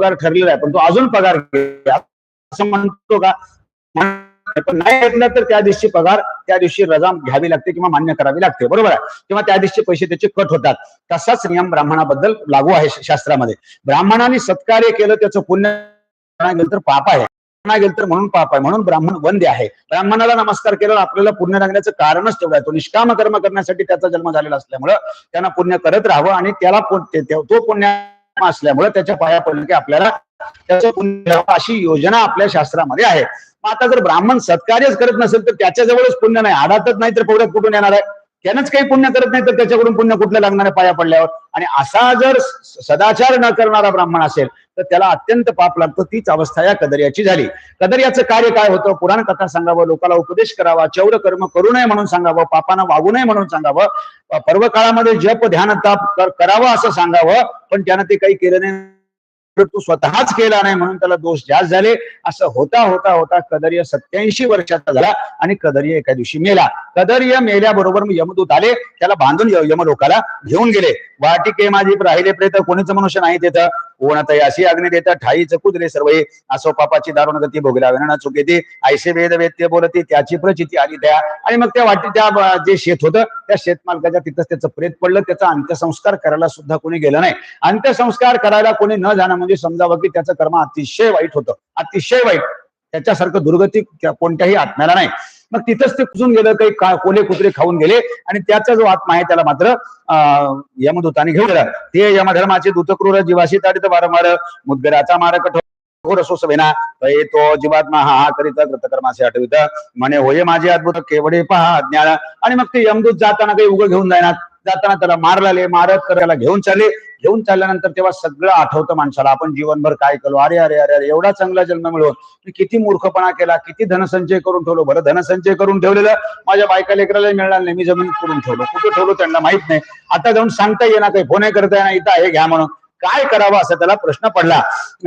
पगार ठरलेला आहे पण तो अजून पगार घे असं म्हणतो का? पण नाही घेतलं तर त्या दिवशी पगार त्या दिवशी रजा घ्यावी लागते किंवा मान्य करावी लागते, बरोबर आहे, किंवा त्या दिवशी पैसे त्याचे कट होतात. तसाच नियम ब्राह्मणाबद्दल लागू आहे शास्त्रामध्ये. ब्राह्मणाने सत्कार्य केलं त्याचं पुण्य गेलं तर पाप आहे, गेलं तर म्हणून पाप आहे, म्हणून ब्राह्मण वंद्य आहे. ब्राह्मणाला नमस्कार केल्यावर आपल्याला पुण्य लागण्याचं कारणच तेवढं आहे. तो निष्काम कर्म करण्यासाठी त्याचा जन्म झालेला असल्यामुळं त्यांना पुण्य करत राहावं आणि त्याला तो पुण्य असल्यामुळे त्याच्या पाया पडलं की आपल्याला त्याचं पुण्य अशी योजना आपल्या शास्त्रामध्ये आहे. मग आता जर ब्राह्मण सत्कार्यच करत नसेल तर त्याच्याजवळच पुण्य नाही, आडातच नाही तर पौढ्यात कुठून येणार आहे? त्यानंच काही पुण्य करत नाही तर त्याच्याकडून पुण्य कुठलं लागणार आहे पाया पडल्यावर? आणि असा जर सदाचार न करणारा ब्राह्मण असेल तर त्याला अत्यंत पाप लागतं. तीच अवस्था या कदर्याची झाली. कदर्याचं कार्य काय होतं? पुराण कथा सांगावं, लोकांना उपदेश करावा, चौर कर्म करू नये म्हणून सांगावं, पापानं वागू नये म्हणून सांगावं, पर्व काळामध्ये जप ध्यान ताप करावं असं सांगावं, पण त्यानं ते काही केलं नाही, तो स्वतःच केला नाही म्हणून त्याला दोष जास्त झाले. असं होता होता होता कदर्य 87 वर्षाचा झाला आणि कदर्य एका दिवशी मेला. कदर्य मेल्याबरोबर यमदूत आले, त्याला बांधून यमलोकाला घेऊन गेले. वाटिके माझी राहिले प्रेत, कोणीच मनुष्य नाही देत, कोणतही अशी अग्नी देत, ठाई चकुदले सर्व असो पापाची दारुण गती भोगला विना चुकेती, ऐसे वेद वेद्य बोलती त्याची प्रचिती आली त्या. आणि मग त्या त्या जे शेत होतं त्या शेतमालकाच्या तिथं त्याचं प्रेत पडलं. त्याचा अंत्यसंस्कार करायला सुद्धा कोणी गेलं नाही. अंत्यसंस्कार करायला कोणी न जाणं म्हणजे समजावं की त्याचं कर्म अतिशय वाईट होतं, अतिशय वाईट. त्याच्यासारखं दुर्गती कोणत्याही आत्म्याला नाही. मग तिथंच ते कुजून गेलं, काही कोले कुत्रे खाऊन गेले आणि त्याचा जो आत्मा आहे त्याला मात्र यमदूताने घेऊन गेला. ते यमधर्माचे दूतक्रूर जीवाशी ताडित वारंवार मुद्गराचा मार कठोर असो सभेना तो जीवात्मा हा करीत कृतकर्माचे आठवित म्हणे होय माझे अद्भुत केवढे पहा अज्ञान. आणि मग ते यमदूत जाताना काही उगं घेऊन जाणार, जाताना त्याला मारला मारत करायला घेऊन चालल्यानंतर तेव्हा सगळं आठवतं माणसाला, आपण जीवनभर काय केलो, अरे अरे अरे अरे एवढा चांगला जन्म मिळवून मी किती मूर्खपणा केला, किती धनसंचय करून ठेवलो. बरं धनसंचय करून ठेवलेलं माझ्या बायका लेकराला मिळणार नाही, मी जमीन करून ठेवलो, कुठे ठेवलो त्यांना माहित नाही. आता जाऊन सांगता येणार काही, फोन करता येणार इथं हे घ्या म्हणून, काय करावं असं त्याला प्रश्न पडला.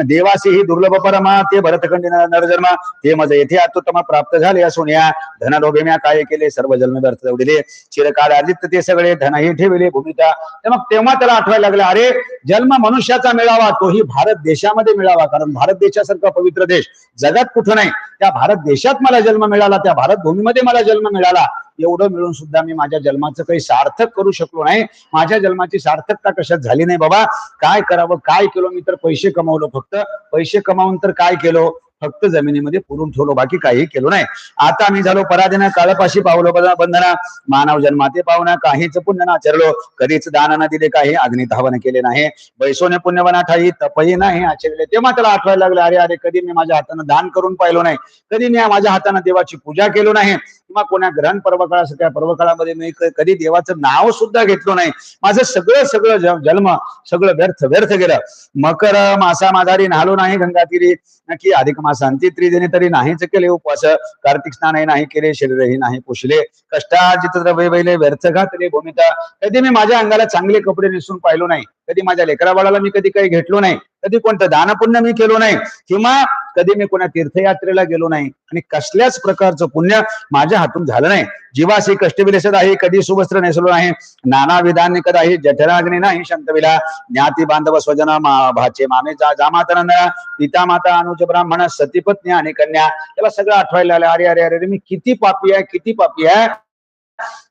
देवासी ही दुर्लभ परमा ते भरतखंडी नरजन्म ते मज येथे अत्युत्तम प्राप्त झाले असून या धनलोभे म्या काय केले सर्व जन्म व्यर्थ उडले चिरकाळ अर्जित ते सगळे धनही ठेवले भूमिका. मग तेव्हा त्याला आठवायला लागलं अरे जन्म मनुष्याचा मिळावा तोही भारत देशामध्ये मिळावा, कारण भारत देशासारखा पवित्र देश जगात कुठं नाही. त्या भारत देशात मला जन्म मिळाला, त्या भारत भूमीमध्ये मला जन्म मिळाला. एवढं मिळून सुद्धा मी माझ्या जन्माचं काही सार्थक करू शकलो नाही. माझ्या जन्माची सार्थकता कशात झाली नाही बाबा. काय करावं, काय केलं मी तर पैसे कमावलो, फक्त पैसे कमावून तर काय केलो, फक्त जमिनीमध्ये पुरून ठेवलो, बाकी काही केलो नाही. आता मी झालो पराधीन काळपाशी पावलो बंधना मानव जन्माते पावना काहीच पुण्य नाचरलो कधीच दान न दिले काही अग्नित हवन केले नाही बैसोने पुण्यवना ठाई तपही नाही आचरले. तेव्हा त्याला आठवायला लागलं अरे अरे कधी मी माझ्या हातानं दान करून पाहिलो नाही, कधी मी माझ्या हातानं देवाची पूजा केलो नाही, किंवा कोणा ग्रहण पर्वकाळासारख्या पर्वकाळामध्ये मी कधी देवाचं नाव सुद्धा घेतलो नाही. माझं सगळं सगळं जन्म सगळं व्यर्थ व्यर्थ गेलं. मकर मासा माधारी नालो नाही गंगा तीरी नक्की अधिक मासांती त्रिदिनी तरी नाहीच केले उपवास कार्तिक स्नानही नाही केले शरीरही नाही पुसले कष्टाजित द्रव्य वैले व्यर्थ घातले भूमिका. कधी मी माझ्या अंगाला चांगले कपडे नेसून पाहिलो नाही, कधी माझ्या लेकरा बाळाला मी कधी काही घेतलो नाही, कधी कोणतं दानपुण्य मी केलो नाही, किंवा कधी मी कोणा तीर्थयात्रेला गेलो नाही आणि कसल्याच प्रकारचं पुण्य माझ्या हातून झालं नाही. जीवाशी कष्टविलेसत आहे कधी सुवस्त्र नेसलो नाही, नाना विधान कदाही जठराग्नी नाही शंतविला ज्ञाती बांधव स्वजन भाचे मामे जामातनंद पिता माता अनुज ब्राह्मण सतीपत्नी आणि कन्या. त्याला सगळं आठवायला आलं अरे अरे अरे मी किती पापी आहे, किती पापी आहे,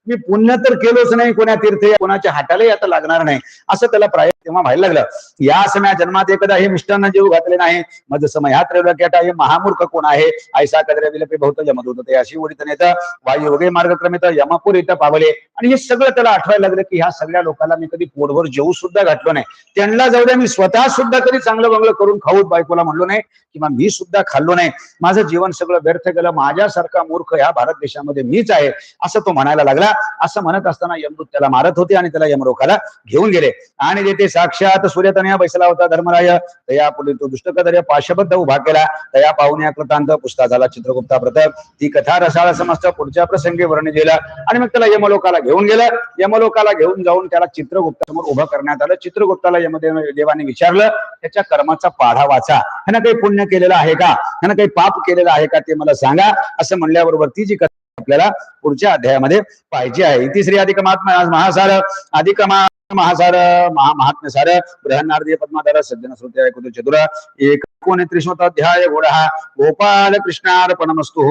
मी पुण्य तर केलोच नाही, कोणा तीर्थ कोणाच्या हातालाही आता लागणार नाही असं त्याला प्राय तेव्हा व्हायला लागलं. या समय जन्मात एकदा हे मिष्टांना जीव घातले नाही मज समयात केटा हे महामूर्ख कोण आहे ऐसा कदरे विलपे बहुत जमत होते अशी उडीत नेत वायू वगैरे मार्गक्रमित यमापूर इथं पावले. आणि हे सगळं त्याला आठवायला लागलं की ह्या सगळ्या लोकांना मी कधी पोटभर जेवू सुद्धा घातलो नाही, त्यांना जाऊ द्या मी स्वतः सुद्धा कधी चांगलं बंगलं करून खाऊ बायकोला म्हणलो नाही, किंवा मी सुद्धा खाल्लो नाही, माझं जीवन सगळं व्यर्थ गेलं, माझ्यासारखा मूर्ख ह्या भारत देशामध्ये मीच आहे असं तो म्हणायला लागला. असं म्हणत असताना यमदूत त्याला मारत होते आणि त्याला यमलोकाला घेऊन गेले. आणि जेथे साक्षात सूर्यतनया बैसला होता धर्मराय तया पुढे तो दुष्टकदर्य पाशबद्ध उभा केला तया पाहुण्या कृतांत पुस्ता झाला चित्रगुप्ता प्रत ती कथा रसाळ समस्त पुढच्या प्रसंगी वर्णन केलं. आणि मग त्याला यमलोकाला घेऊन गेलं. यमलोकाला घेऊन जाऊन त्याला चित्रगुप्तासमोर उभं करण्यात आलं. चित्रगुप्ताला यमदेवाने विचारलं त्याच्या कर्माचा पाढा वाचा, ह्यानं काही पुण्य केलेलं आहे का, ह्यानं काही पाप केलेलं आहे का ते मला सांगा. असं म्हणल्याबरोबर ती जी कथा आपल्याला पुढच्या अध्यायामध्ये पाहिजे आहे. इतिश्री अधिक महात्मा महासार अधिक महासार महात्म्य सार बृहन्नारदीय पद्माधर सज्जन श्रुत्या चतुर एक 29 अध्याय घोडा गोपाल कृष्णार्पणमस्तु।